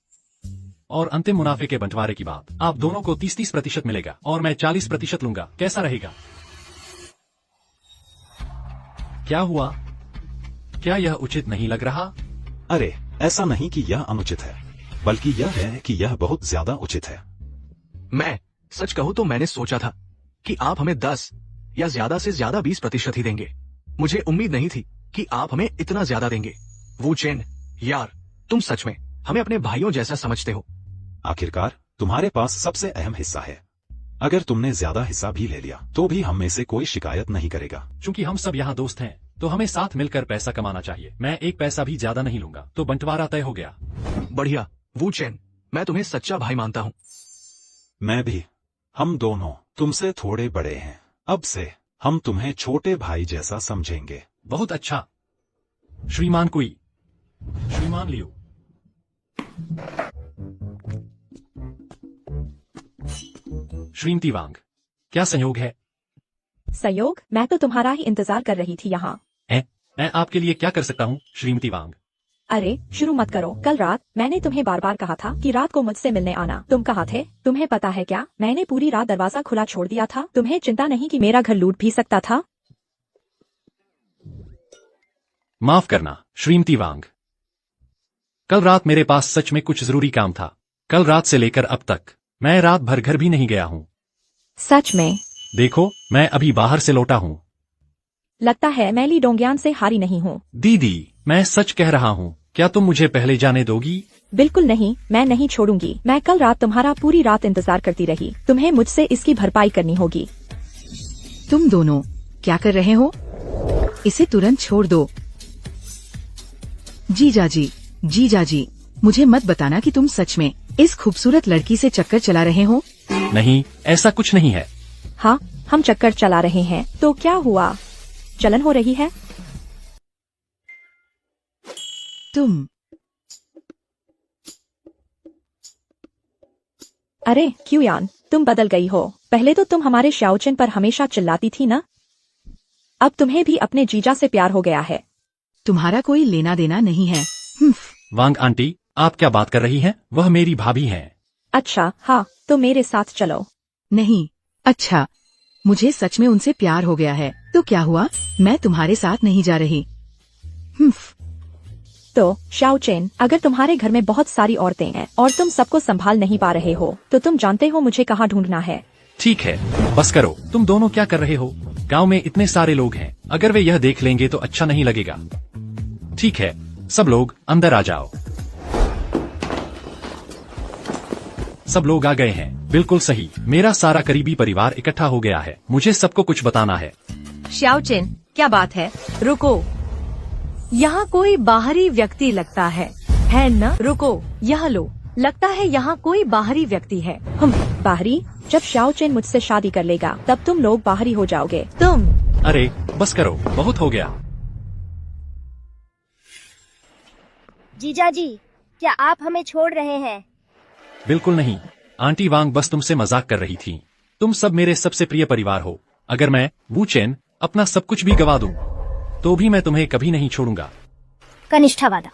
और अंतिम मुनाफे के बंटवारे की बात, आप दोनों को 30-30% मिलेगा और मैं 40% लूंगा। कैसा रहेगा? क्या हुआ? क्या यह उचित नहीं लग रहा? अरे, ऐसा नहीं कि यह अनुचित है, बल्कि यह है कि यह बहुत ज्यादा उचित है। मैं सच कहूँ तो मैंने सोचा था कि आप हमें 10 या ज्यादा से ज्यादा 20% ही देंगे। मुझे उम्मीद नहीं थी कि आप हमें इतना ज्यादा देंगे। वो चेन यार, तुम सच में हमें अपने भाइयों जैसा समझते हो। आखिरकार तुम्हारे पास सबसे अहम हिस्सा है। अगर तुमने ज्यादा हिस्सा भी ले लिया तो भी हम में से कोई शिकायत नहीं करेगा। चूंकि हम सब यहाँ दोस्त हैं, तो हमें साथ मिलकर पैसा कमाना चाहिए। मैं एक पैसा भी ज्यादा नहीं लूंगा, तो बंटवारा तय हो गया। बढ़िया वू चेन, मैं तुम्हें सच्चा भाई मानता हूँ। मैं भी। हम दोनों तुमसे थोड़े बड़े हैं, अब से हम तुम्हें छोटे भाई जैसा समझेंगे। बहुत अच्छा श्रीमान कुई, श्रीमान लियो। श्रीमती वांग, क्या संयोग है? सहयोग? मैं तो तुम्हारा ही इंतजार कर रही थी यहाँ। मैं आपके लिए क्या कर सकता हूँ श्रीमती वांग? अरे शुरू मत करो। कल रात मैंने तुम्हें बार बार कहा था कि रात को मुझसे मिलने आना। तुम कहाँ थे? तुम्हें पता है क्या, मैंने पूरी रात दरवाजा खुला छोड़ दिया था। तुम्हें चिंता नहीं कि मेरा घर लूट भी सकता था? माफ करना श्रीमती वांग, कल रात मेरे पास सच में कुछ जरूरी काम था। कल रात से लेकर अब तक मैं रात भर घर भी नहीं गया हूँ। सच में? देखो, मैं अभी बाहर से लौटा हूँ। लगता है मैं ली डोंग्यान से हारी नहीं हूँ। दीदी, मैं सच कह रहा हूँ, क्या तुम मुझे पहले जाने दोगी? बिल्कुल नहीं, मैं नहीं छोड़ूंगी। मैं कल रात तुम्हारा पूरी रात इंतजार करती रही। तुम्हें मुझसे इसकी भरपाई करनी होगी। तुम दोनों क्या कर रहे हो? इसे तुरंत छोड़ दो। जीजा जी, मुझे मत बताना कि तुम सच में इस खूबसूरत लड़की से चक्कर चला रहे हो। नहीं, ऐसा कुछ नहीं है। हाँ, हम चक्कर चला रहे हैं। तो क्या हुआ? जलन हो रही है? तुम अरे क्यों यान, तुम बदल गई हो। पहले तो तुम हमारे श्याओचेन पर हमेशा चिल्लाती थी ना, अब तुम्हें भी अपने जीजा से प्यार हो गया है। तुम्हारा कोई लेना देना नहीं है। वांग आंटी, आप क्या बात कर रही हैं? वह मेरी भाभी हैं। अच्छा हाँ, तो मेरे साथ चलो। नहीं, अच्छा, मुझे सच में उनसे प्यार हो गया है। तो क्या हुआ? मैं तुम्हारे साथ नहीं जा रही। तो श्याओचेन, अगर तुम्हारे घर में बहुत सारी औरतें हैं और तुम सबको संभाल नहीं पा रहे हो, तो तुम जानते हो मुझे कहाँ ढूंढना है। ठीक है, बस करो। तुम दोनों क्या कर रहे हो? गांव में इतने सारे लोग हैं, अगर वे यह देख लेंगे तो अच्छा नहीं लगेगा। ठीक है, सब लोग अंदर आ जाओ। सब लोग आ गए हैं। बिल्कुल सही, मेरा सारा करीबी परिवार इकट्ठा हो गया है। मुझे सबको कुछ बताना है। श्याओचेन, क्या बात है? रुको, यहाँ कोई बाहरी व्यक्ति लगता है न? रुको, यह लो, लगता है यहाँ कोई बाहरी व्यक्ति है। बाहरी? जब श्याओचेन मुझसे शादी कर लेगा तब तुम लोग बाहरी हो जाओगे। तुम? अरे बस करो, बहुत हो गया। जीजा जी, क्या आप हमें छोड़ रहे हैं? बिल्कुल नहीं, आंटी वांग बस तुमसे मजाक कर रही थी। तुम सब मेरे सबसे प्रिय परिवार हो। अगर मैं वू चेन अपना सब कुछ भी गवा दूं, तो भी मैं तुम्हें कभी नहीं छोड़ूंगा। कनिष्ठा वादा।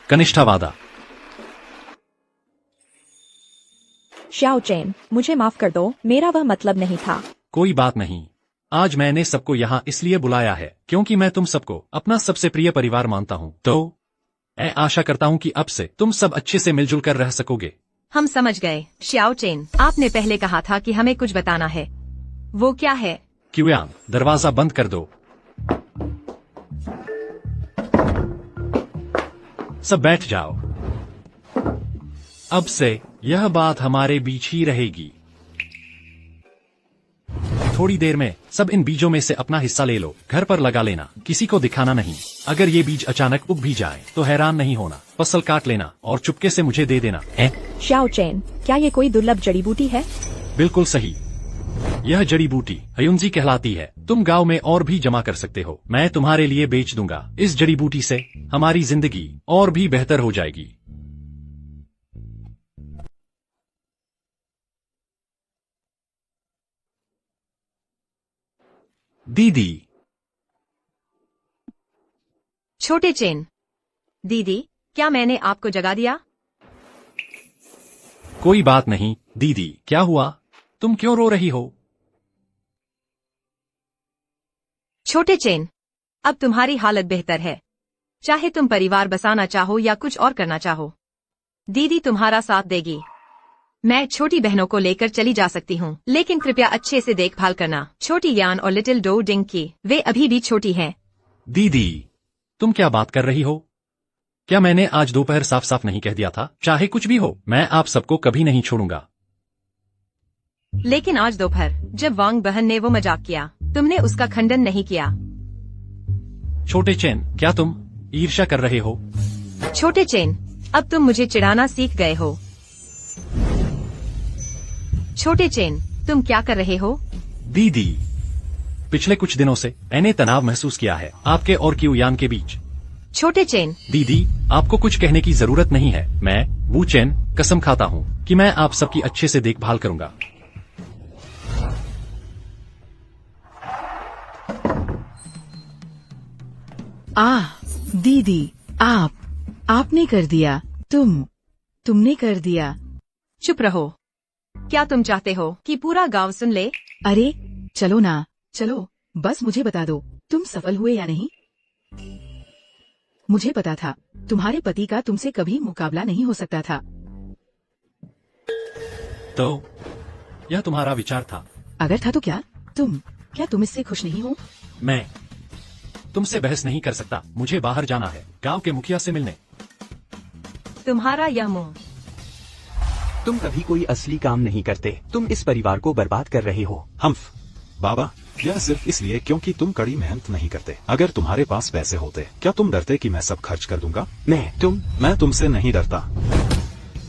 कनिष्ठा वादा। श्याओचेन, मुझे माफ कर दो, मेरा वह मतलब नहीं था। कोई बात नहीं, आज मैंने सबको यहाँ इसलिए बुलाया है क्योंकि मैं तुम सबको अपना सबसे प्रिय परिवार मानता हूँ। तो मैं आशा करता हूँ कि अब से तुम सब अच्छे से मिलजुल कर रह सकोगे। हम समझ गए श्याओचेन, आपने पहले कहा था कि हमें कुछ बताना है। वो क्या है? क्यूयान, दरवाजा बंद कर दो। सब बैठ जाओ। अब से यह बात हमारे बीच ही रहेगी। थोड़ी देर में सब इन बीजों में से अपना हिस्सा ले लो, घर पर लगा लेना, किसी को दिखाना नहीं। अगर ये बीज अचानक उग भी जाए तो हैरान नहीं होना, फसल काट लेना और चुपके से मुझे दे देना। श्याओचेन, क्या ये कोई दुर्लभ जड़ी बूटी है? बिल्कुल सही, यह जड़ी बूटी हयुंजी कहलाती है। तुम गांव में और भी जमा कर सकते हो, मैं तुम्हारे लिए बेच दूंगा। इस जड़ी बूटी से हमारी जिंदगी और भी बेहतर हो जाएगी। दीदी। छोटे चेन, दीदी, क्या मैंने आपको जगा दिया? कोई बात नहीं दीदी, क्या हुआ? तुम क्यों रो रही हो? छोटे चेन, अब तुम्हारी हालत बेहतर है। चाहे तुम परिवार बसाना चाहो या कुछ और करना चाहो, दीदी तुम्हारा साथ देगी। मैं छोटी बहनों को लेकर चली जा सकती हूँ, लेकिन कृपया अच्छे से देखभाल करना। छोटी यान और लिटिल डो डिंग की, वे अभी भी छोटी हैं। दीदी, तुम क्या बात कर रही हो? क्या मैंने आज दोपहर साफ साफ नहीं कह दिया था? चाहे कुछ भी हो, मैं आप सबको कभी नहीं छोड़ूंगा। लेकिन आज दोपहर जब वांग बहन ने वो मजाक किया, तुमने उसका खंडन नहीं किया। छोटे चेन, क्या तुम ईर्ष्या कर रहे हो? छोटे चेन, अब तुम मुझे चिढ़ाना सीख गए हो। छोटे चेन, तुम क्या कर रहे हो? दीदी, पिछले कुछ दिनों से मैंने तनाव महसूस किया है आपके और क्यूयान के बीच। छोटे चेन, दीदी, आपको कुछ कहने की जरूरत नहीं है। मैं वू चेन कसम खाता हूँ कि मैं आप सबकी अच्छे से देखभाल करूंगा। दीदी, आपने कर दिया। तुमने कर दिया। चुप रहो। क्या तुम चाहते हो कि पूरा गांव सुन ले? अरे चलो ना, चलो, बस मुझे बता दो तुम सफल हुए या नहीं। मुझे पता था तुम्हारे पति का तुमसे कभी मुकाबला नहीं हो सकता था। तो यह तुम्हारा विचार था? अगर था तो क्या तुम इससे खुश नहीं हो? मैं तुमसे बहस नहीं कर सकता। मुझे बाहर जाना है, गांव के मुखिया से मिलने। तुम्हारा यह मुंह। तुम कभी कोई असली काम नहीं करते। तुम इस परिवार को बर्बाद कर रहे हो। हम्फ, बाबा, यह सिर्फ इसलिए क्योंकि तुम कड़ी मेहनत नहीं करते। अगर तुम्हारे पास पैसे होते, क्या तुम डरते कि मैं सब खर्च कर दूंगा? मैं तुमसे नहीं डरता।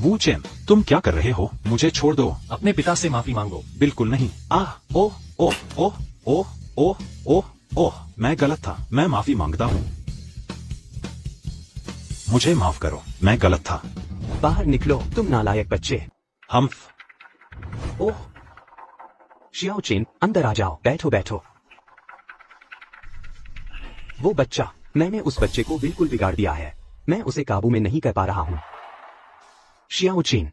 वू चेन, तुम क्या कर रहे हो? मुझे छोड़ दो। अपने पिता से माफी मांगो। बिल्कुल नहीं। ओह ओह ओह ओह ओह ओह ओह, मैं गलत था। मैं माफी मांगता हूँ। मुझे माफ करो, मैं गलत था। बाहर निकलो, तुम नालायक बच्चे। हम्फ। ओह, शियाओ चेन, अंदर आ जाओ। बैठो। वो बच्चा, मैंने उस बच्चे को बिल्कुल बिगाड़ दिया है। मैं उसे काबू में नहीं कर पा रहा हूँ। शियाओ चेन,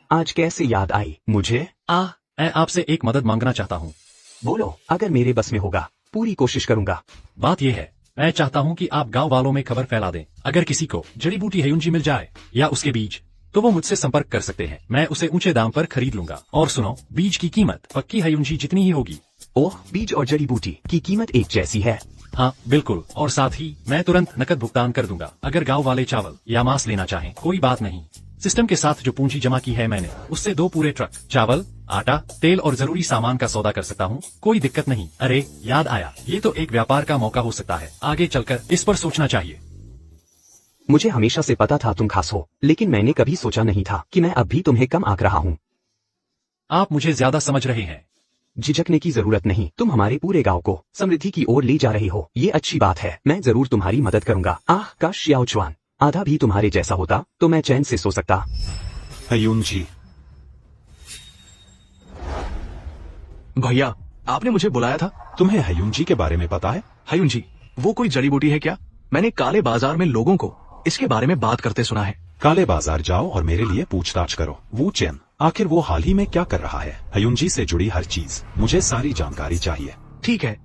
आज कैसे याद आई मुझे? मैं आपसे एक मदद मांगना चाहता हूँ। बोलो, अगर मेरे बस में होगा पूरी कोशिश करूंगा। बात यह है, मैं चाहता हूँ कि आप गांव वालों में खबर फैला दें। अगर किसी को जड़ी बूटी हेयुंजी मिल जाए या उसके बीज, तो वो मुझसे संपर्क कर सकते हैं। मैं उसे ऊंचे दाम पर खरीद लूंगा। और सुनो, बीज की कीमत पक्की हेयुंजी जितनी ही होगी। ओह, बीज और जड़ी बूटी की कीमत एक जैसी है? हाँ बिल्कुल, और साथ ही मैं तुरंत नकद भुगतान कर दूंगा। अगर गांव वाले चावल या मांस लेना चाहें, कोई बात नहीं। सिस्टम के साथ जो पूंजी जमा की है मैंने, उससे 2 पूरे ट्रक चावल, आटा, तेल और जरूरी सामान का सौदा कर सकता हूँ। कोई दिक्कत नहीं। अरे याद आया, ये तो एक व्यापार का मौका हो सकता है। आगे चलकर इस पर सोचना चाहिए। मुझे हमेशा से पता था तुम खास हो, लेकिन मैंने कभी सोचा नहीं था कि मैं अब भी तुम्हें कम आंक रहा हूँ। आप मुझे ज्यादा समझ रहे हैं। झिझकने की जरूरत नहीं। तुम हमारे पूरे गांव को समृद्धि की ओर ले जा रहे हो। ये अच्छी बात है। मैं जरूर तुम्हारी मदद करूंगा। काश शियाओ चुआन आधा भी तुम्हारे जैसा होता तो मैं चैन से सो सकता। हेयुंजी, भैया, आपने मुझे बुलाया था। तुम्हें हेयुंजी के बारे में पता है? हेयुंजी, वो कोई जड़ी बूटी है क्या? मैंने काले बाजार में लोगों को इसके बारे में बात करते सुना है। काले बाजार जाओ और मेरे लिए पूछताछ करो। वू चेन, आखिर वो हाल ही में क्या कर रहा है? हेयुंजी से जुड़ी हर चीज, मुझे सारी जानकारी चाहिए। ठीक है,